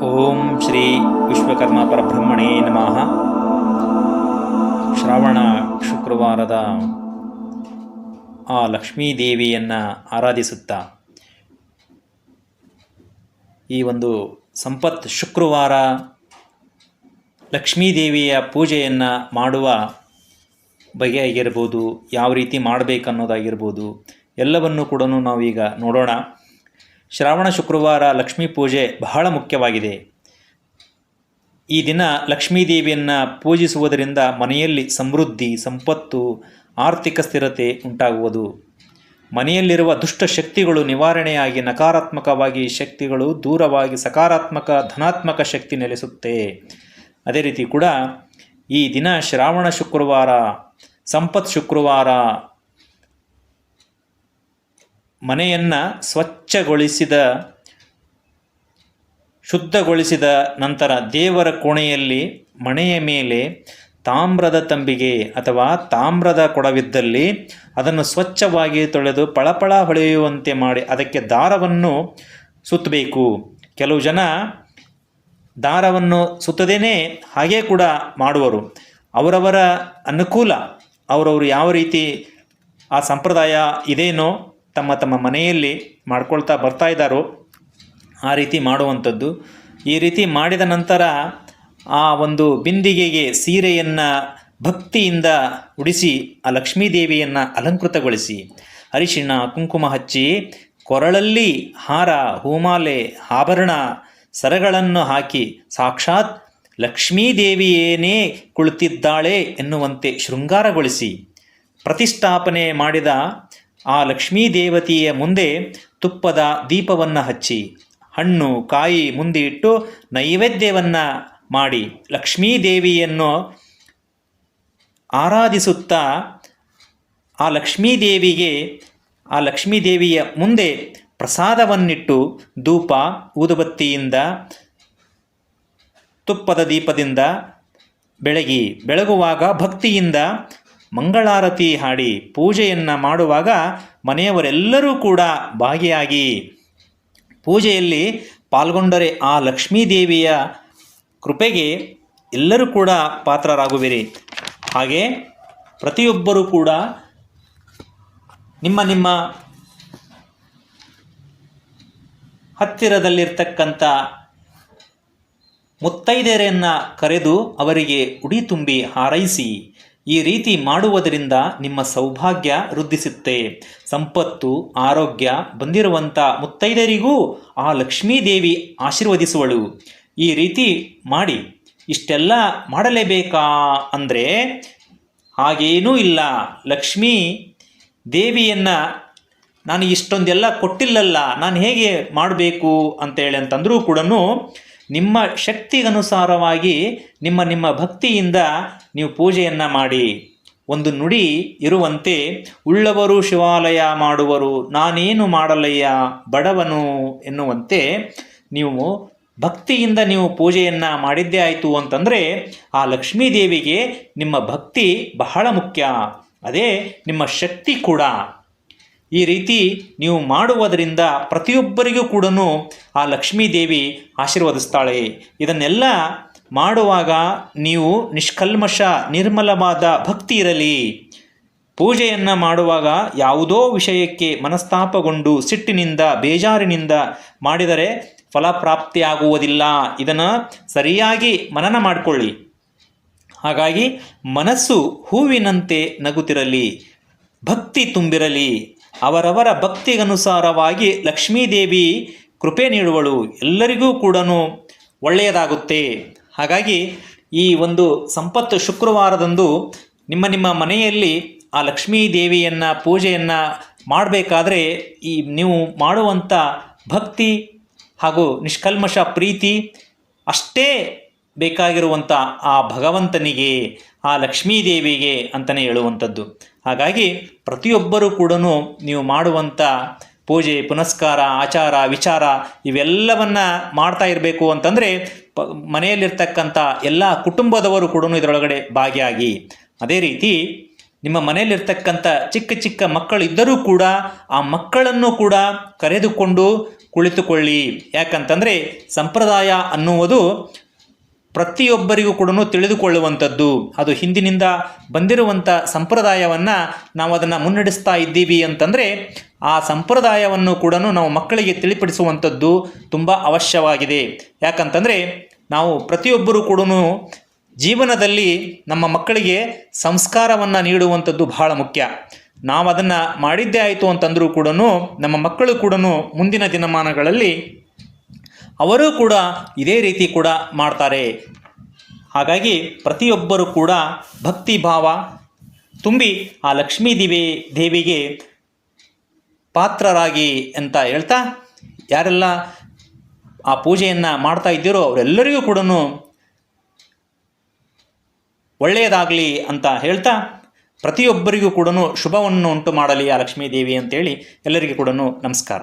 ಓಂ ಶ್ರೀ ವಿಶ್ವಕರ್ಮ ಪರಬ್ರಹ್ಮಣೇ ನಮಃ. ಶ್ರಾವಣ ಶುಕ್ರವಾರದ ಆ ಲಕ್ಷ್ಮೀದೇವಿಯನ್ನು ಆರಾಧಿಸುತ್ತಾ ಈ ಒಂದು ಸಂಪತ್ ಶುಕ್ರವಾರ ಲಕ್ಷ್ಮೀದೇವಿಯ ಪೂಜೆಯನ್ನು ಮಾಡುವ ಬಗೆಯಾಗಿರ್ಬೋದು, ಯಾವ ರೀತಿ ಮಾಡಬೇಕನ್ನೋದಾಗಿರ್ಬೋದು, ಎಲ್ಲವನ್ನೂ ಕೂಡ ನಾವೀಗ ನೋಡೋಣ. ಶ್ರಾವಣ ಶುಕ್ರವಾರ ಲಕ್ಷ್ಮೀ ಪೂಜೆ ಬಹಳ ಮುಖ್ಯವಾಗಿದೆ. ಈ ದಿನ ಲಕ್ಷ್ಮೀದೇವಿಯನ್ನು ಪೂಜಿಸುವುದರಿಂದ ಮನೆಯಲ್ಲಿ ಸಮೃದ್ಧಿ, ಸಂಪತ್ತು, ಆರ್ಥಿಕ ಸ್ಥಿರತೆ ಉಂಟಾಗುವುದು. ಮನೆಯಲ್ಲಿರುವ ದುಷ್ಟ ಶಕ್ತಿಗಳು ನಿವಾರಣೆಯಾಗಿ ನಕಾರಾತ್ಮಕವಾಗಿ ಶಕ್ತಿಗಳು ದೂರವಾಗಿ ಸಕಾರಾತ್ಮಕ ಧನಾತ್ಮಕ ಶಕ್ತಿ ನೆಲೆಸುತ್ತೆ. ಅದೇ ರೀತಿ ಕೂಡ ಈ ದಿನ ಶ್ರಾವಣ ಶುಕ್ರವಾರ, ಸಂಪತ್ ಶುಕ್ರವಾರ, ಮನೆಯನ್ನು ಶುದ್ಧಗೊಳಿಸಿದ ನಂತರ ದೇವರ ಕೋಣೆಯಲ್ಲಿ ಮಣೆಯ ಮೇಲೆ ತಾಮ್ರದ ತಂಬಿಗೆ ಅಥವಾ ತಾಮ್ರದ ಕೊಡವಿದ್ದಲ್ಲಿ ಅದನ್ನು ಸ್ವಚ್ಛವಾಗಿ ತೊಳೆದು ಪಳಪಳ ಹೊಳೆಯುವಂತೆ ಮಾಡಿ ಅದಕ್ಕೆ ದಾರವನ್ನು ಸುತ್ತಬೇಕು. ಕೆಲವು ಜನ ದಾರವನ್ನು ಸುತ್ತದೇನೆ ಹಾಗೇ ಕೂಡ ಮಾಡುವರು. ಅವರವರ ಅನುಕೂಲ, ಅವರವರು ಯಾವ ರೀತಿ ಆ ಸಂಪ್ರದಾಯ ಇದೇನೋ ತಮ್ಮ ಮನೆಯಲ್ಲಿ ಮಾಡ್ಕೊಳ್ತಾ ಬರ್ತಾ ಇದ್ದಾರೋ ಆ ರೀತಿ ಮಾಡುವಂಥದ್ದು. ಈ ರೀತಿ ಮಾಡಿದ ನಂತರ ಆ ಒಂದು ಬಿಂದಿಗೆಗೆ ಸೀರೆಯನ್ನು ಭಕ್ತಿಯಿಂದ ಉಡಿಸಿ ಆ ಲಕ್ಷ್ಮೀದೇವಿಯನ್ನು ಅಲಂಕೃತಗೊಳಿಸಿ ಅರಿಶಿಣ ಕುಂಕುಮ ಹಚ್ಚಿ ಕೊರಳಲ್ಲಿ ಹಾರ, ಹೂಮಾಲೆ, ಆಭರಣ, ಸರಗಳನ್ನು ಹಾಕಿ ಸಾಕ್ಷಾತ್ ಲಕ್ಷ್ಮೀದೇವಿಯೇನೇ ಕುಳಿತಿದ್ದಾಳೆ ಎನ್ನುವಂತೆ ಶೃಂಗಾರಗೊಳಿಸಿ ಪ್ರತಿಷ್ಠಾಪನೆ ಮಾಡಿದ ಆ ಲಕ್ಷ್ಮೀ ದೇವತೆಯ ಮುಂದೆ ತುಪ್ಪದ ದೀಪವನ್ನು ಹಚ್ಚಿ ಹಣ್ಣು ಕಾಯಿ ಮುಂದೆ ಇಟ್ಟು ನೈವೇದ್ಯವನ್ನು ಮಾಡಿ ಲಕ್ಷ್ಮೀದೇವಿಯನ್ನು ಆರಾಧಿಸುತ್ತಾ ಆ ಲಕ್ಷ್ಮೀದೇವಿಯ ಮುಂದೆ ಪ್ರಸಾದವನ್ನಿಟ್ಟು ಧೂಪ ಊದುಬತ್ತಿಯಿಂದ ತುಪ್ಪದ ದೀಪದಿಂದ ಬೆಳಗುವಾಗ ಭಕ್ತಿಯಿಂದ ಮಂಗಳಾರತಿ ಹಾಡಿ ಪೂಜೆಯನ್ನು ಮಾಡುವಾಗ ಮನೆಯವರೆಲ್ಲರೂ ಕೂಡ ಭಾಗಿಯಾಗಿ ಪೂಜೆಯಲ್ಲಿ ಪಾಲ್ಗೊಂಡರೆ ಆ ಲಕ್ಷ್ಮೀದೇವಿಯ ಕೃಪೆಗೆ ಎಲ್ಲರೂ ಕೂಡ ಪಾತ್ರರಾಗುವಿರಿ. ಹಾಗೆ ಪ್ರತಿಯೊಬ್ಬರೂ ಕೂಡ ನಿಮ್ಮ ಹತ್ತಿರದಲ್ಲಿರ್ತಕ್ಕಂಥ ಮುತ್ತೈದೆಯರನ್ನು ಕರೆದು ಅವರಿಗೆ ಉಡಿ ತುಂಬಿ ಹಾರೈಸಿ. ಈ ರೀತಿ ಮಾಡುವುದರಿಂದ ನಿಮ್ಮ ಸೌಭಾಗ್ಯ ವೃದ್ಧಿಸುತ್ತೆ. ಸಂಪತ್ತು, ಆರೋಗ್ಯ ಬಂದಿರುವಂಥ ಮುತ್ತೈದೆಯರಿಗೂ ಆ ಲಕ್ಷ್ಮೀದೇವಿ ಆಶೀರ್ವದಿಸುವಳು. ಈ ರೀತಿ ಮಾಡಿ. ಇಷ್ಟೆಲ್ಲ ಮಾಡಲೇಬೇಕಾ ಅಂದರೆ ಹಾಗೇನೂ ಇಲ್ಲ. ಲಕ್ಷ್ಮೀ ದೇವಿಯನ್ನು ನಾನು ಇಷ್ಟೊಂದೆಲ್ಲ ಕೊಟ್ಟಿಲ್ಲಲ್ಲ, ನಾನು ಹೇಗೆ ಮಾಡಬೇಕು ಅಂತಂದರೂ ಕೂಡ ನಿಮ್ಮ ಶಕ್ತಿಗನುಸಾರವಾಗಿ ನಿಮ್ಮ ಭಕ್ತಿಯಿಂದ ನೀವು ಪೂಜೆಯನ್ನು ಮಾಡಿ. ಒಂದು ನುಡಿ ಇರುವಂತೆ ಉಳ್ಳವರು ಶಿವಾಲಯ ಮಾಡುವರು, ನಾನೇನು ಮಾಡಲಯ್ಯ ಬಡವನು ಎನ್ನುವಂತೆ ನೀವು ಭಕ್ತಿಯಿಂದ ನೀವು ಪೂಜೆಯನ್ನು ಮಾಡಿದ್ದೇ ಆಯಿತು ಅಂತಂದರೆ ಆ ಲಕ್ಷ್ಮೀದೇವಿಗೆ ನಿಮ್ಮ ಭಕ್ತಿ ಬಹಳ ಮುಖ್ಯ. ಅದೇ ನಿಮ್ಮ ಶಕ್ತಿ ಕೂಡ. ಈ ರೀತಿ ನೀವು ಮಾಡುವುದರಿಂದ ಪ್ರತಿಯೊಬ್ಬರಿಗೂ ಕೂಡ ಆ ಲಕ್ಷ್ಮೀದೇವಿ ಆಶೀರ್ವದಿಸ್ತಾಳೆ. ಇದನ್ನೆಲ್ಲ ಮಾಡುವಾಗ ನೀವು ನಿಷ್ಕಲ್ಮಶ ನಿರ್ಮಲವಾದ ಭಕ್ತಿ ಇರಲಿ. ಪೂಜೆಯನ್ನು ಮಾಡುವಾಗ ಯಾವುದೋ ವಿಷಯಕ್ಕೆ ಮನಸ್ತಾಪಗೊಂಡು ಸಿಟ್ಟಿನಿಂದ ಬೇಜಾರಿನಿಂದ ಮಾಡಿದರೆ ಫಲಪ್ರಾಪ್ತಿಯಾಗುವುದಿಲ್ಲ. ಇದನ್ನು ಸರಿಯಾಗಿ ಮನನ ಮಾಡಿಕೊಳ್ಳಿ. ಹಾಗಾಗಿ ಮನಸ್ಸು ಹೂವಿನಂತೆ ನಗುತ್ತಿರಲಿ, ಭಕ್ತಿ ತುಂಬಿರಲಿ. ಅವರವರ ಭಕ್ತಿಗನುಸಾರವಾಗಿ ಲಕ್ಷ್ಮೀದೇವಿ ಕೃಪೆ ನೀಡುವಳು. ಎಲ್ಲರಿಗೂ ಕೂಡ ಒಳ್ಳೆಯದಾಗುತ್ತೆ. ಹಾಗಾಗಿ ಈ ಒಂದು ಸಂಪತ್ತು ಶುಕ್ರವಾರದಂದು ನಿಮ್ಮ ಮನೆಯಲ್ಲಿ ಆ ಲಕ್ಷ್ಮೀದೇವಿಯನ್ನು ಪೂಜೆಯನ್ನು ಮಾಡಬೇಕಾದ್ರೆ ನೀವು ಮಾಡುವಂಥ ಭಕ್ತಿ ಹಾಗೂ ನಿಷ್ಕಲ್ಮಶ ಪ್ರೀತಿ ಅಷ್ಟೇ ಬೇಕಾಗಿರುವಂಥ ಆ ಭಗವಂತನಿಗೆ, ಆ ಲಕ್ಷ್ಮೀದೇವಿಗೆ ಅಂತಲೇ ಹೇಳುವಂಥದ್ದು. ಹಾಗಾಗಿ ಪ್ರತಿಯೊಬ್ಬರೂ ಕೂಡ ನೀವು ಮಾಡುವಂಥ ಪೂಜೆ ಪುನಸ್ಕಾರ ಆಚಾರ ವಿಚಾರ ಇವೆಲ್ಲವನ್ನು ಮಾಡ್ತಾ ಇರಬೇಕು ಅಂತಂದರೆ ಮನೆಯಲ್ಲಿರ್ತಕ್ಕಂಥ ಎಲ್ಲ ಕುಟುಂಬದವರು ಕೂಡ ಇದರೊಳಗಡೆ ಭಾಗಿಯಾಗಿ. ಅದೇ ರೀತಿ ನಿಮ್ಮ ಮನೆಯಲ್ಲಿರ್ತಕ್ಕಂಥ ಚಿಕ್ಕ ಚಿಕ್ಕ ಮಕ್ಕಳಿದ್ದರೂ ಕೂಡ ಆ ಮಕ್ಕಳನ್ನು ಕೂಡ ಕರೆದುಕೊಂಡು ಕುಳಿತುಕೊಳ್ಳಿ. ಯಾಕಂತಂದರೆ ಸಂಪ್ರದಾಯ ಅನ್ನುವುದು ಪ್ರತಿಯೊಬ್ಬರಿಗೂ ಕೂಡ ತಿಳಿದುಕೊಳ್ಳುವಂಥದ್ದು. ಅದು ಹಿಂದಿನಿಂದ ಬಂದಿರುವಂಥ ಸಂಪ್ರದಾಯವನ್ನು ನಾವು ಅದನ್ನು ಮುನ್ನಡೆಸ್ತಾ ಇದ್ದೀವಿ ಅಂತಂದರೆ ಆ ಸಂಪ್ರದಾಯವನ್ನು ಕೂಡ ನಾವು ಮಕ್ಕಳಿಗೆ ತಿಳಿಪಡಿಸುವಂಥದ್ದು ತುಂಬ ಅವಶ್ಯವಾಗಿದೆ. ಯಾಕಂತಂದರೆ ನಾವು ಪ್ರತಿಯೊಬ್ಬರೂ ಕೂಡ ಜೀವನದಲ್ಲಿ ನಮ್ಮ ಮಕ್ಕಳಿಗೆ ಸಂಸ್ಕಾರವನ್ನು ನೀಡುವಂಥದ್ದು ಬಹಳ ಮುಖ್ಯ. ನಾವು ಅದನ್ನು ಮಾಡಿದ್ದೇ ಆಯಿತು ಅಂತಂದರೂ ಕೂಡ ನಮ್ಮ ಮಕ್ಕಳು ಕೂಡ ಮುಂದಿನ ದಿನಮಾನಗಳಲ್ಲಿ ಅವರೂ ಕೂಡ ಇದೇ ರೀತಿ ಕೂಡ ಮಾಡ್ತಾರೆ. ಹಾಗಾಗಿ ಪ್ರತಿಯೊಬ್ಬರೂ ಕೂಡ ಭಕ್ತಿ ಭಾವ ತುಂಬಿ ಆ ಲಕ್ಷ್ಮೀ ದೇವಿಗೆ ಪಾತ್ರರಾಗಿ ಅಂತ ಹೇಳ್ತಾ, ಯಾರೆಲ್ಲ ಆ ಪೂಜೆಯನ್ನು ಮಾಡ್ತಾ ಇದ್ದೀರೋ ಅವರೆಲ್ಲರಿಗೂ ಕೂಡ ಒಳ್ಳೆಯದಾಗಲಿ ಅಂತ ಹೇಳ್ತಾ, ಪ್ರತಿಯೊಬ್ಬರಿಗೂ ಕೂಡ ಶುಭವನ್ನು ಉಂಟು ಮಾಡಲಿ ಆ ಲಕ್ಷ್ಮೀ ದೇವಿ ಅಂತೇಳಿ ಎಲ್ಲರಿಗೂ ಕೂಡ ನಮಸ್ಕಾರ.